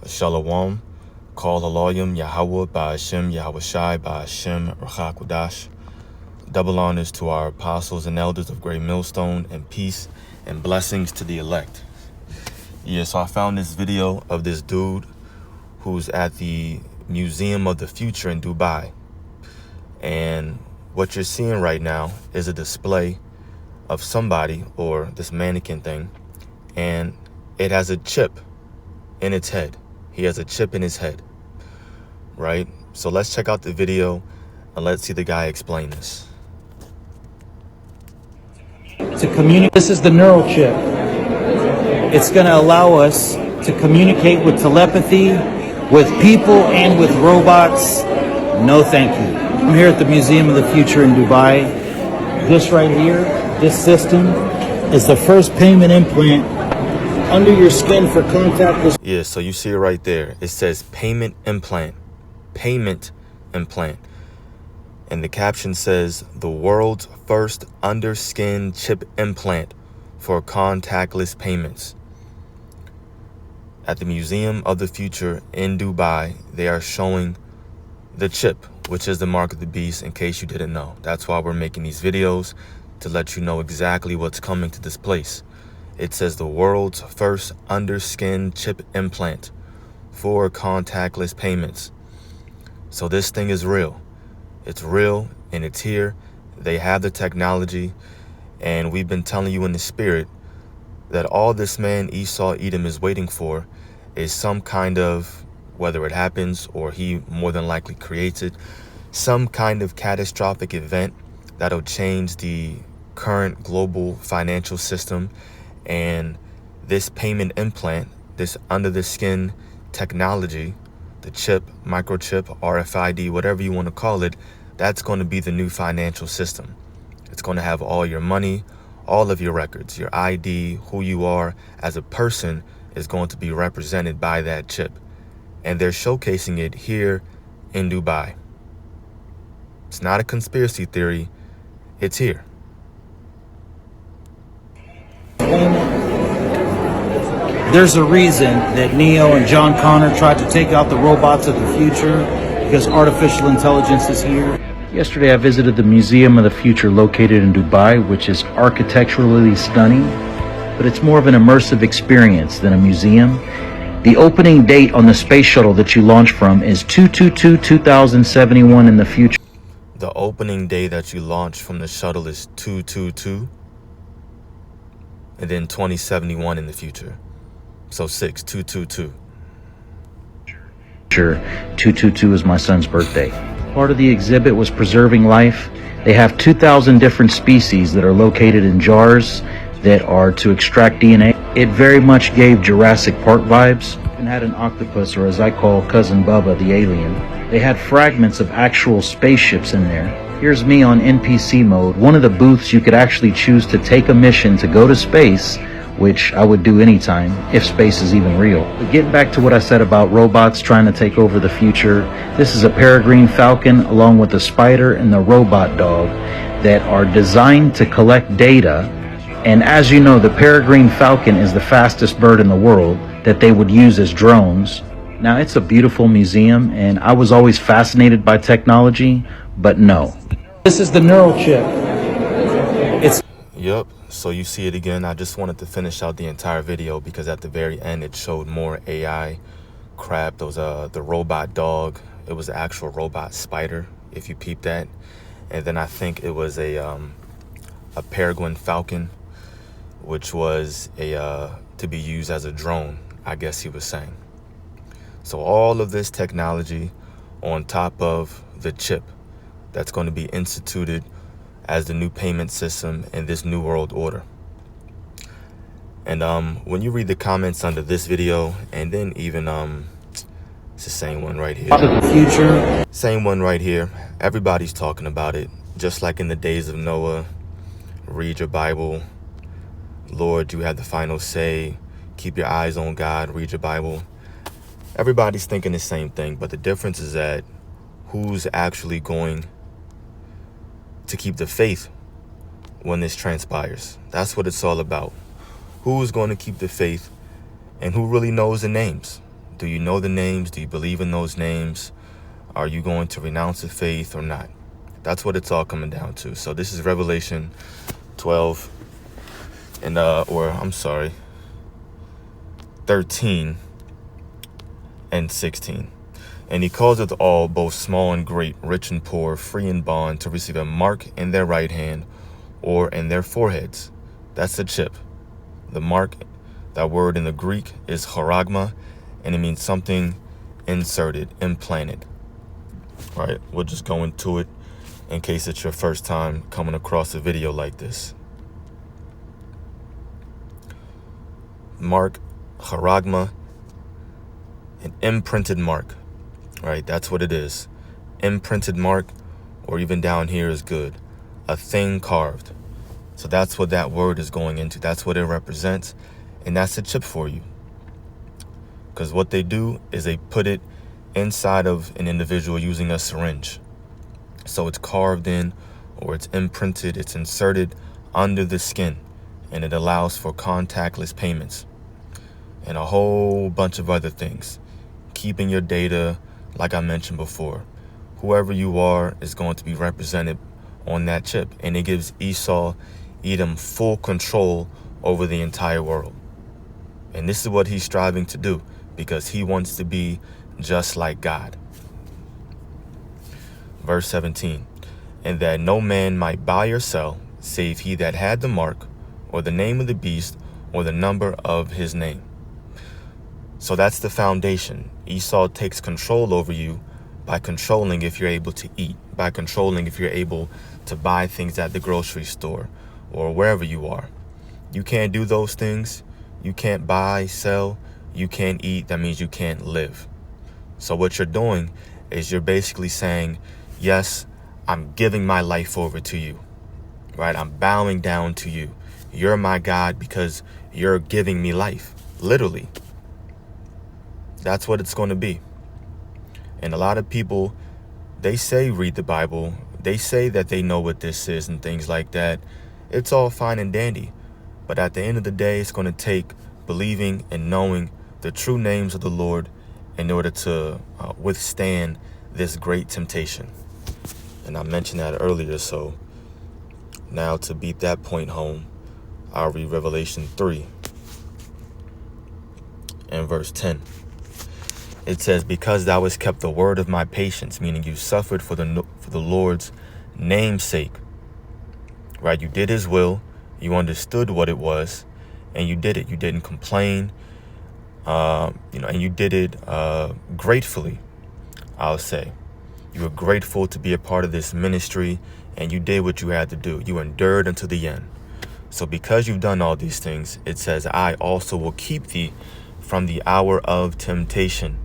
Shalom. Call Aloyim Yahweh Ba'ashem Yahweh Shai Ba'ashem Rachakudash. Double honors to our apostles and elders of Great Millstone, and peace and blessings to the elect. Yeah, so I found this video of this dude who's at the Museum of the Future in Dubai. And what you're seeing right now is a display of somebody, or this mannequin thing, and it has a chip in its head. He has a chip in his head, right? So let's check out the video and let's see the guy explain this. To communicate, this is the neural chip. It's going to allow us to communicate with telepathy, with people, and with robots. No thank you. I'm here at the Museum of the Future in Dubai. This right here, this system, is the first payment implant under your skin for contactless. Yeah, so you see it right there. It says payment implant. Payment implant. And the caption says, the world's first under-skin chip implant for contactless payments. At the Museum of the Future in Dubai, they are showing the chip, which is the mark of the beast, in case you didn't know. That's why we're making these videos, to let you know exactly what's coming to this place. It says the world's first under-skin chip implant for contactless payments. So this thing is real. It's real and it's here. They have the technology, and we've been telling you in the spirit that all this man Esau Edom is waiting for is some kind of, whether it happens or he more than likely creates it, some kind of catastrophic event that'll change the current global financial system. And this payment implant, this under the skin technology, the chip, microchip, RFID, whatever you want to call it, that's going to be the new financial system. It's going to have all your money, all of your records, your ID, who you are as a person is going to be represented by that chip. And they're showcasing it here in Dubai. It's not a conspiracy theory. It's here. There's a reason that Neo and John Connor tried to take out the robots of the future, because artificial intelligence is here. Yesterday I visited the Museum of the Future located in Dubai, which is architecturally stunning, but it's more of an immersive experience than a museum. The opening date on the space shuttle that you launch from is 2/22/2071 in the future. The opening day that you launch from the shuttle is 2/22, and then 2071 in the future. So 6/2/22. Sure, 2/22 is my son's birthday. Part of the exhibit was preserving life. They have 2,000 different species that are located in jars that are to extract DNA. It very much gave Jurassic Park vibes, and had an octopus, or as I call Cousin Bubba the alien. They had fragments of actual spaceships in there. Here's me on NPC mode. One of the booths you could actually choose to take a mission to go to space, which I would do anytime, if space is even real. But getting back to what I said about robots trying to take over the future, this is a peregrine falcon along with the spider and the robot dog that are designed to collect data. And as you know, the peregrine falcon is the fastest bird in the world that they would use as drones. Now, it's a beautiful museum, and I was always fascinated by technology, but no. This is the neural chip. Yep, so you see it again. I just wanted to finish out the entire video because at the very end it showed more AI crap. There was the robot dog. It was the actual robot spider, if you peep that. And then I think it was a peregrine falcon, which was to be used as a drone, I guess he was saying. So all of this technology on top of the chip that's going to be instituted as the new payment system in this new world order. And when you read the comments under this video, and then even it's the same one right here. Future. Same one right here. Everybody's talking about it, just like in the days of Noah. Read your Bible. Lord, you have the final say. Keep your eyes on God. Read your Bible. Everybody's thinking the same thing, but the difference is that who's actually going to keep the faith when this transpires. That's what it's all about. Who's going to keep the faith, and who really knows the names? Do you know the names? Do you believe in those names? Are you going to renounce the faith or not? That's what it's all coming down to. So this is Revelation 12 and 13 and 16. And he causeth all, both small and great, rich and poor, free and bond, to receive a mark in their right hand or in their foreheads. That's the chip. The mark, that word in the Greek is charagma, and it means something inserted, implanted. All right, we'll just go into it in case it's your first time coming across a video like this. Mark, charagma, an imprinted mark. Right, that's what it is. Imprinted mark, or even down here is good. A thing carved. So that's what that word is going into. That's what it represents. And that's a chip for you. Because what they do is they put it inside of an individual using a syringe. So it's carved in, or it's imprinted, it's inserted under the skin. And it allows for contactless payments. And a whole bunch of other things. Keeping your data, like I mentioned before. Whoever you are is going to be represented on that chip. And it gives Esau, Edom, full control over the entire world. And this is what he's striving to do, because he wants to be just like God. Verse 17. And that no man might buy or sell, save he that had the mark, or the name of the beast, or the number of his name. So that's the foundation. Esau takes control over you by controlling if you're able to eat, by controlling if you're able to buy things at the grocery store or wherever you are. You can't do those things. You can't buy, sell. You can't eat. That means you can't live. So what you're doing is you're basically saying, yes, I'm giving my life over to you, right? I'm bowing down to you. You're my God because you're giving me life, literally. That's what it's going to be. And a lot of people, they say read the Bible. They say that they know what this is and things like that. It's all fine and dandy. But at the end of the day, it's going to take believing and knowing the true names of the Lord in order to withstand this great temptation. And I mentioned that earlier. So now to beat that point home, I'll read Revelation 3 and verse 10. It says, because thou hast kept the word of my patience, meaning you suffered for the Lord's name's sake, right? You did his will. You understood what it was, and you did it. You didn't complain, and you did it gratefully, I'll say. You were grateful to be a part of this ministry, and you did what you had to do. You endured unto the end. So because you've done all these things, it says, I also will keep thee from the hour of temptation.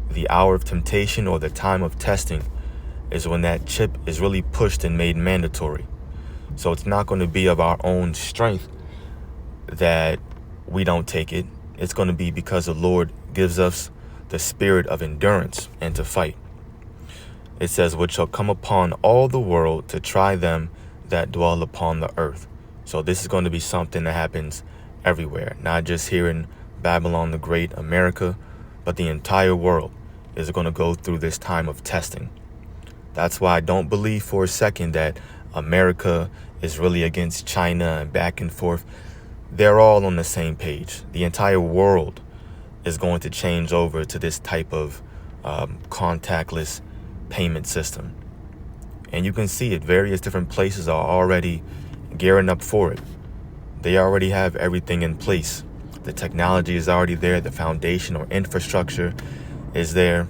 The hour of temptation, or the time of testing, is when that chip is really pushed and made mandatory. So it's not going to be of our own strength that we don't take it. It's going to be because the Lord gives us the spirit of endurance and to fight. It says, which shall come upon all the world to try them that dwell upon the earth. So this is going to be something that happens everywhere, not just here in Babylon the Great, America, but the entire world is going to go through this time of testing. That's why I don't believe for a second that America is really against China and back and forth. They're all on the same page. The entire world is going to change over to this type of contactless payment system. And you can see it. Various different places are already gearing up for it. They already have everything in place. The technology is already there. The foundation or infrastructure is there.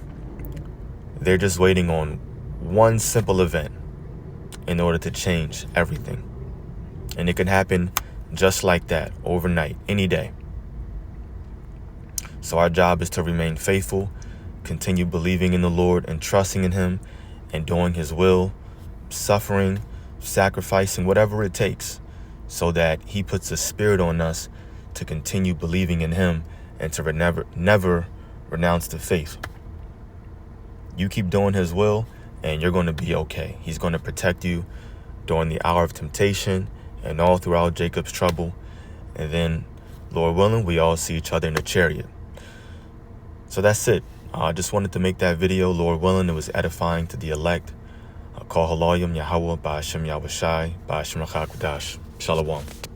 They're just waiting on one simple event in order to change everything. And it can happen just like that, overnight, any day. So our job is to remain faithful, continue believing in the Lord and trusting in him and doing his will, suffering, sacrificing, whatever it takes, so that he puts a spirit on us to continue believing in him and to never renounce the faith. You keep doing his will and you're going to be okay. He's going to protect you during the hour of temptation and all throughout Jacob's trouble. And then, Lord willing, we all see each other in the chariot. So that's it. I just wanted to make that video. Lord willing, it was edifying to the elect. Call Halayim Yahweh, Ba'ashem Yahushai, Ba'ashem Rachakudash. Shalom.